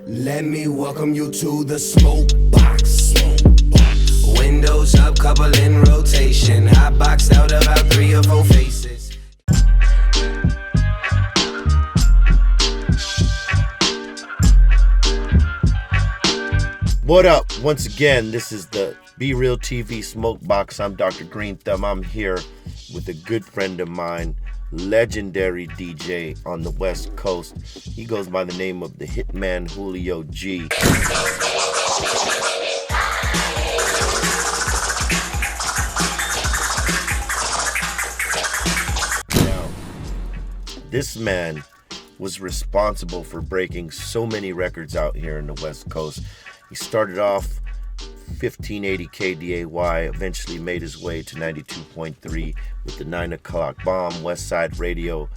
Let me welcome you to the Smokebox. Windows up, couple in rotation. Hot boxed out about 3 or 4 faces. What up? Once again, this is the BREALTV Smokebox. I'm Dr. Green Thumb. I'm here with a good friend of mine, legendary DJ on the West Coast. He goes by the name of the Hitman Julio G. Now, this man was responsible for breaking so many records out here in the West Coast. He started off 1580 KDAY, eventually made his way to 92.3 with the 9 o'clock bomb, West Side Radio.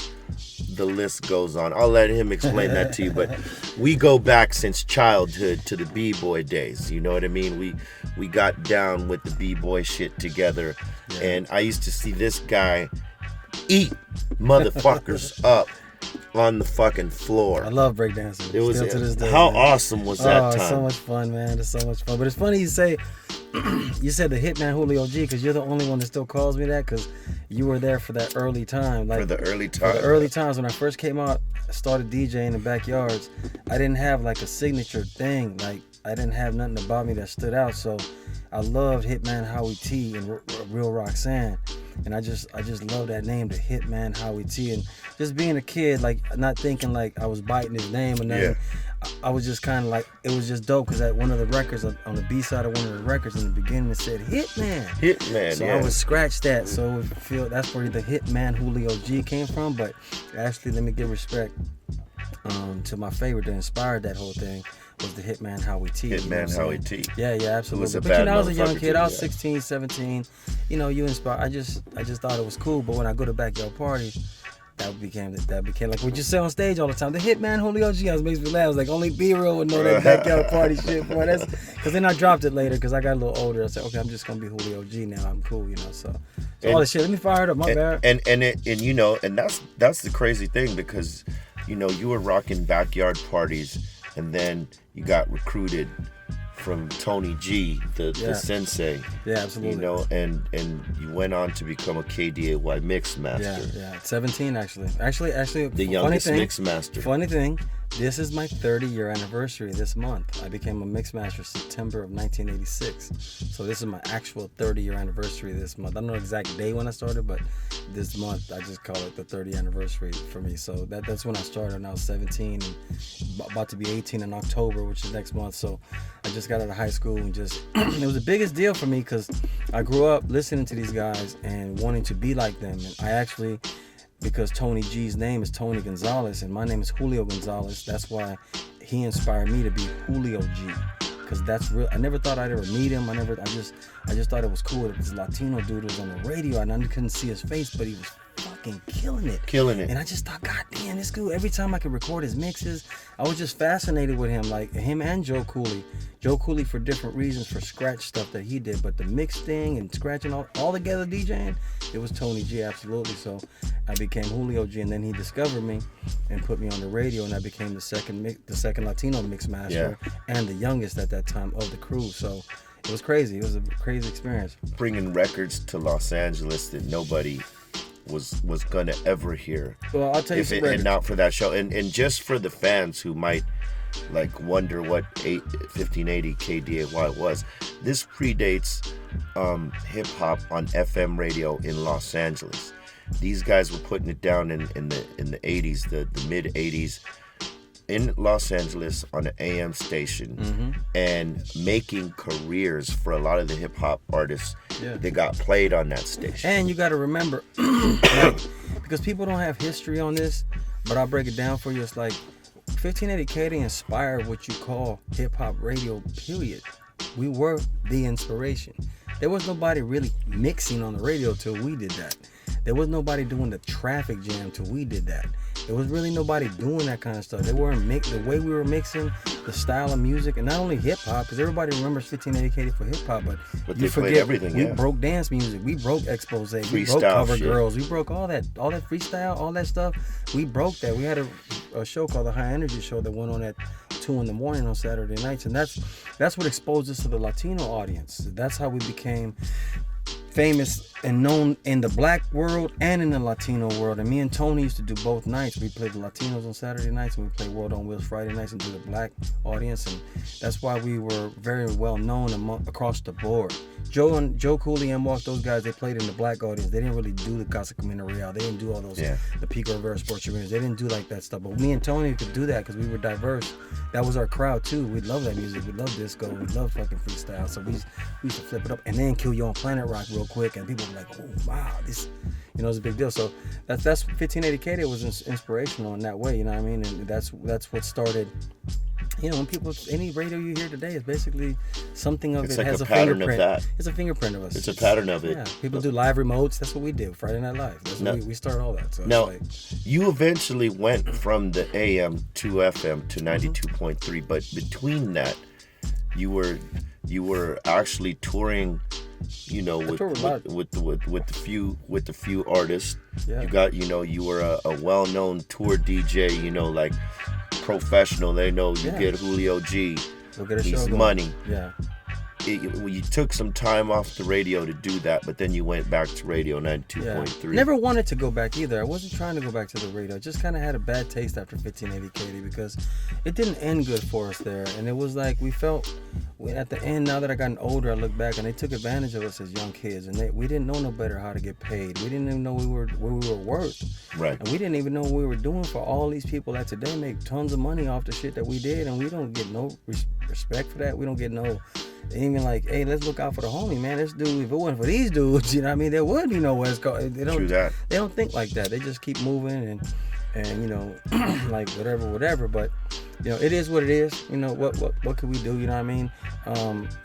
The list goes on. I'll let him explain that to you, but we go back since childhood to the B-boy days. You know what I mean? We got down with the B-boy shit together, and I used to see this guy eat motherfuckers up on the fucking floor. I love breakdancing. It was still to this day. How man. awesome was that time? It's so much fun, man. It's so much fun. But it's funny you say you said the Hitman Julio G because you're the only one that still calls me that because you were there for that early time. Like for the early time. For the early times when I first came out, I started DJing in backyards. I didn't have like a signature thing. Like I didn't have nothing about me that stood out. So I loved Hitman Howie T and Real Roxanne. And I just love that name, the Hitman Howie T. And just being a kid, like not thinking like I was biting his name or nothing. Yeah. I was just kind of like, it was just dope because at one of the records, on the B-side of one of the records in the beginning, it said Hitman. Hitman, so yeah. I would scratch that. So I would feel that's where the Hitman Julio G came from. But actually, let me give respect to my favorite that inspired that whole thing. Was the Hitman Howie T. Hitman Howie T. Yeah, absolutely. But I was a young kid. I was 16, 17. You know, you inspired. I just thought it was cool. But when I go to backyard parties, that became like what you say on stage all the time. The Hitman Julio G. It makes me laugh. I was like, only B-Real would know that backyard party shit, boy. That's because then I dropped it later because I got a little older. I said, okay, I'm just gonna be Julio G now. I'm cool, you know. So all this shit. Let me fire it up. My bad. And you know, and that's the crazy thing because you know you were rocking backyard parties. And then you got recruited from Tony G, the sensei. Yeah, absolutely. You know, and you went on to become a KDAY mix master. Yeah. 17 actually. Actually, the youngest mix master. Funny thing, this is my 30-year anniversary this month. I became a mix master September of 1986. So this is my actual 30-year anniversary this month. I don't know the exact day when I started, but this month I just call it the 30th anniversary for me. So that's when I started. When I was 17 and about to be 18 in October, which is next month. So I just got out of high school and just it was the biggest deal for me because I grew up listening to these guys and wanting to be like them. And I actually, because Tony G's name is Tony Gonzalez and my name is Julio Gonzalez, that's why he inspired me to be Julio G. Because that's real. I never thought I'd ever meet him. I just thought it was cool that this Latino dude was on the radio and I couldn't see his face, but he was fucking killing it. And I just thought, God damn, this dude, every time I could record his mixes, I was just fascinated with him, like him and Joe Cooley. Joe Cooley for different reasons, for scratch stuff that he did, but the mix thing and scratching all together DJing, it was Tony G, absolutely. So I became Julio G, and then he discovered me and put me on the radio, and I became the second Latino mix master and the youngest at that time of the crew. So it was crazy. It was a crazy experience. Bringing records to Los Angeles that nobody was gonna ever hear. Well, I'll tell you, if it had not for that show, and just for the fans who might like wonder what 1580 KDAY was. This predates hip hop on FM radio in Los Angeles. These guys were putting it down in the 80s, the mid 80s, in Los Angeles on an AM station, and making careers for a lot of the hip hop artists that got played on that station. And you got to remember, like, because people don't have history on this, but I'll break it down for you. It's like 1580 KD inspired what you call hip hop radio, period. We were the inspiration. There was nobody really mixing on the radio till we did that. There was nobody doing the traffic jam till we did that. It was really nobody doing that kind of stuff. They weren't the way we were mixing, the style of music, and not only hip hop, because everybody remembers 1580 KD for hip hop, but you forget everything. We broke dance music, we broke expose, we broke cover girls, we broke all that freestyle, all that stuff. We broke that. We had a show called the High Energy Show that went on at 2 in the morning on Saturday nights, and that's what exposed us to the Latino audience. That's how we became famous and known in the black world and in the Latino world. And me and Tony used to do both nights. We played the Latinos on Saturday nights, and we played World on Wheels Friday nights and do the black audience. And that's why we were very well known across the board. Joe Cooley and Walk, those guys, they played in the black audience. They didn't really do the Casa Camino Real. They didn't do all those, the Pico Rivera Sports Arenas. They didn't do like that stuff. But me and Tony could do that because we were diverse. That was our crowd too. We loved that music. We loved disco. We loved fucking freestyle. So we used to flip it up and then kill you on Planet Rock real quick. And people were like, oh, wow, this, it's a big deal. So that's 1580 KD was inspirational in that way, you know what I mean? And that's what started. When any radio you hear today is basically something of it's it like has a fingerprint. pattern of that. It's a fingerprint of us. It's a pattern of it. Yeah, people do live remotes. That's what we did. Friday Night Live. That's what we started all that. So now, you eventually went from the AM to FM to 92.3, but between that, you were actually touring. With the few artists. Yeah. You got you were a well-known tour DJ. Like professional. They know you get Julio G. He's money. Yeah. You took some time off the radio to do that, but then you went back to radio 92.3. Never wanted to go back either. I wasn't trying to go back to the radio. I just kind of had a bad taste after 1580 KD because it didn't end good for us there. And it was like we felt at the end, now that I gotten older, I look back and they took advantage of us as young kids. And we didn't know no better how to get paid. We didn't even know what we were worth. Right. And we didn't even know what we were doing for all these people that today make tons of money off the shit that we did. And we don't get no respect for that. We don't get no... even like, hey, let's look out for the homie, man. This dude, if it wasn't for these dudes, you know what I mean, there would be no West Coast. They don't think like that. They just keep moving and like whatever. But it is what it is. What could we do? You know what I mean?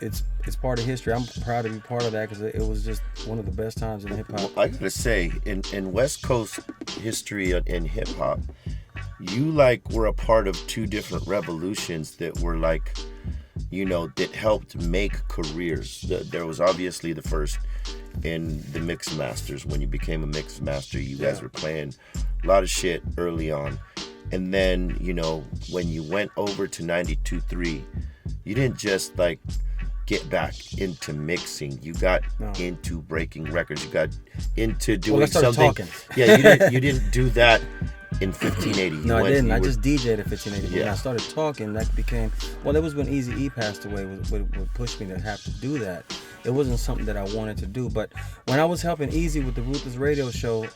It's part of history. I'm proud to be part of that because it was just one of the best times in hip hop. I gotta say, in West Coast history in hip hop, you were a part of two different revolutions that were that helped make careers. There was obviously the first in the mix masters. When you became a mix master, you guys were playing a lot of shit early on. And then, when you went over to 92.3, you didn't just get back into mixing. You got into breaking records. You got into doing something. Talking. Yeah, you didn't do that in 1580. No, I didn't. I just DJ'd at 1580. When I started talking, that became... Well, it was when Eazy-E passed away, would push me to have to do that. It wasn't something that I wanted to do. But when I was helping Eazy with the Ruthless Radio Show,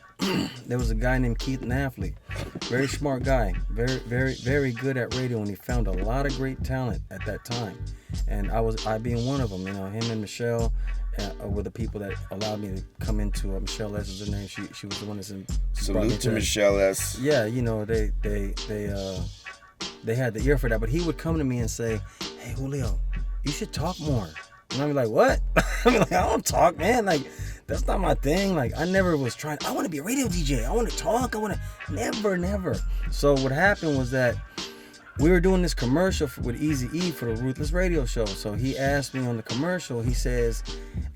there was a guy named Keith Knafley. Very smart guy. Very, very, very good at radio, and he found a lot of great talent at that time. And I being one of them, him and Michelle were the people that allowed me to come into Michelle S is her name. She was the one that's in. Salute to Michelle S. Yeah, they had the ear for that. But he would come to me and say, "Hey Julio, you should talk more." And I'd be like, "What?" I don't talk, man. That's not my thing. I never was trying. I want to be a radio DJ. I want to talk. I want to never. So what happened was that we were doing this commercial with Eazy-E for the Ruthless Radio Show. So he asked me on the commercial, he says,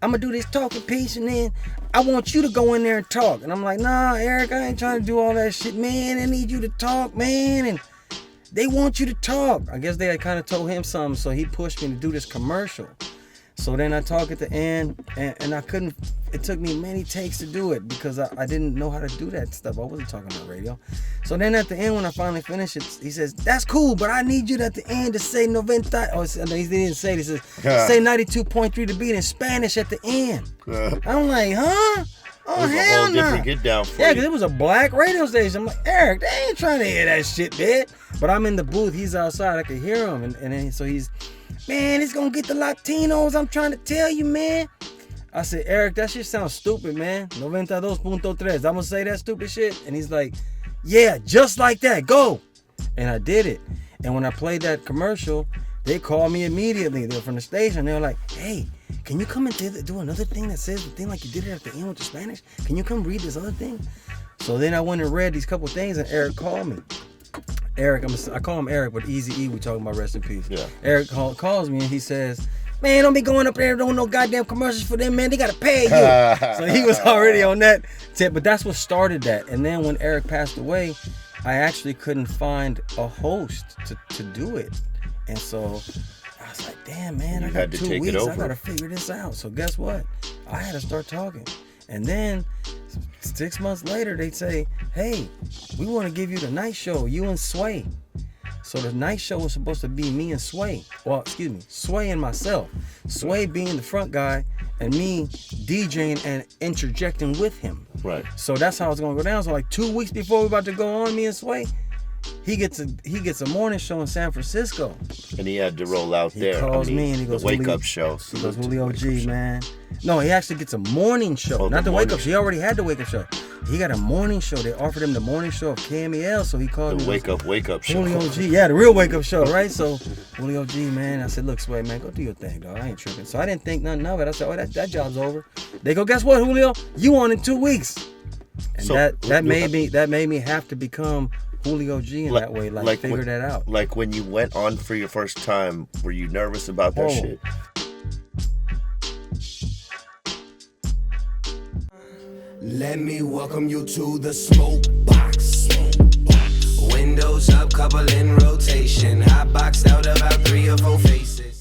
I'm going to do this talking piece and then I want you to go in there and talk. And I'm like, nah, Eric, I ain't trying to do all that shit, man. I need you to talk, man. And they want you to talk. I guess they had kind of told him something, so he pushed me to do this commercial. So then I talk at the end, and I couldn't, it took me many takes to do it because I didn't know how to do that stuff. I wasn't talking on radio. So then at the end, when I finally finished it, he says, that's cool, but I need you at the end to say 90, oh, he didn't say it, he says, say 92.3 to beat in Spanish at the end. I'm like, huh? Oh, hell no. Different get down for yeah, because it was a black radio station. I'm like, Eric, they ain't trying to hear that shit, man. But I'm in the booth, he's outside, I could hear him, and then so he's, man, it's gonna get the Latinos, I'm trying to tell you, man. I said, Eric, that shit sounds stupid, man. 92.3. I'm gonna say that stupid shit. And he's like, yeah, just like that, go. And I did it. And when I played that commercial, they called me immediately. They were from the station. They were like, hey, can you come and do another thing that says the thing like you did it at the end with the Spanish? Can you come read this other thing? So then I went and read these couple things, and Eric called me. Eric, I call him Eric, but Eazy-E, we talking about rest in peace. Yeah. Eric calls me and he says, man, don't be going up there doing no goddamn commercials for them, man. They gotta pay you. So he was already on that tip, but that's what started that. And then when Eric passed away, I actually couldn't find a host to do it. And so I was like, damn, man, I got 2 weeks. I gotta figure this out. So guess what? I had to start talking. And then 6 months later, they'd say, hey, we want to give you the night show, you and Sway. So the night show was supposed to be me and Sway. Well, excuse me, Sway and myself. Sway being the front guy and me DJing and interjecting with him. Right. So that's how it's going to go down. So like 2 weeks before we're about to go on, me and Sway, he gets a morning show in San Francisco. And he had to roll out there. He calls me and he goes, the wake up show. He goes, Julio G, man. No, he actually gets a morning show, not the wake up show. He already had the wake up show. He got a morning show. They offered him the morning show of KMEL, so he called me. The wake up show. Julio G, yeah, the real wake up show, right? So Julio G, man, I said, look, Sway, man, go do your thing, dog. I ain't tripping. So I didn't think nothing of it. I said, oh, that job's over. They go, guess what, Julio? You on in 2 weeks. And so, that made me have to become Julio G in that way, like figure that out. Like when you went on for your first time, were you nervous about that shit? Let me welcome you to the Smokebox. Windows up, couple in rotation. Hot boxed out about 3 or 4 faces.